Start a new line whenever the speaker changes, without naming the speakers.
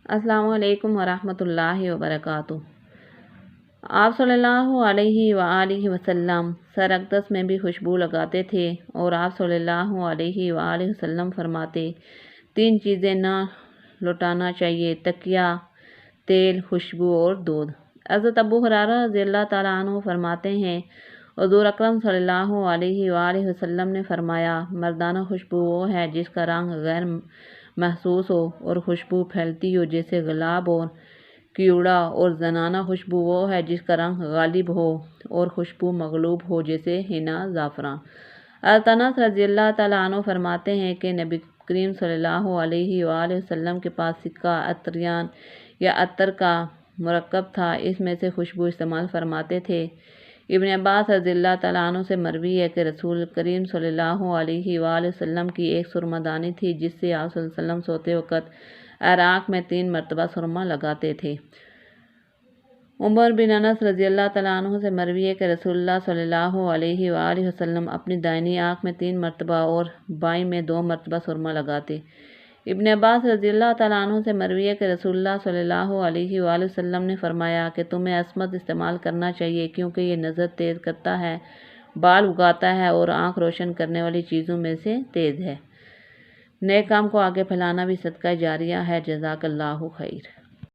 السلام علیکم ورحمۃ اللہ وبرکاتہ۔ آپ صلی اللہ علیہ وآلہ وسلم سر اقدس میں بھی خوشبو لگاتے تھے، اور آپ صلی اللہ علیہ وآلہ وسلم فرماتے، 3 چیزیں نہ لٹانا چاہیے: تکیہ، تیل، خوشبو اور دودھ۔ حضرت ابو ہریرہ رضی اللہ تعالیٰ عنہ فرماتے ہیں، حضور اکرم صلی اللہ علیہ وآلہ وسلم نے فرمایا، مردانہ خوشبو وہ ہے جس کا رنگ غیر محسوس ہو اور خوشبو پھیلتی ہو جیسے گلاب اور کیوڑا، اور زنانہ خوشبو وہ ہے جس کا رنگ غالب ہو اور خوشبو مغلوب ہو جیسے حنا، زعفران۔ حضرت انس رضی اللہ تعالیٰ عنہ فرماتے ہیں کہ نبی کریم صلی اللہ علیہ وآلہ وسلم کے پاس سکہ عطریان یا عطر کا مرکب تھا، اس میں سے خوشبو استعمال فرماتے تھے۔ ابن عباس رضی اللہ تعالیٰ عنہ سے مروی ہے کہ رسول کریم صلی اللہ علیہ وآلہ وسلم کی ایک سرما دانی تھی جس سے آپ صلی اللہ علیہ وسلم سوتے وقت عراق میں 3 مرتبہ سرما لگاتے تھے۔ عمر بن انس رضی اللہ تعالیٰ عنہ سے مروی ہے کہ رسول اللہ صلی اللہ علیہ وآلہ وسلم اپنی دائنی آنکھ میں 3 مرتبہ اور بائیں میں 2 مرتبہ سرما لگاتے۔ ابن عباس رضی اللہ تعالیٰ عنہ سے مروی ہے کہ رسول اللہ صلی اللہ علیہ وآلہ وسلم نے فرمایا کہ تمہیں عصمت استعمال کرنا چاہیے، کیونکہ یہ نظر تیز کرتا ہے، بال اگاتا ہے اور آنکھ روشن کرنے والی چیزوں میں سے تیز ہے۔ نیک کام کو آگے پھیلانا بھی صدقہ جاریہ ہے۔ جزاک اللہ خیر۔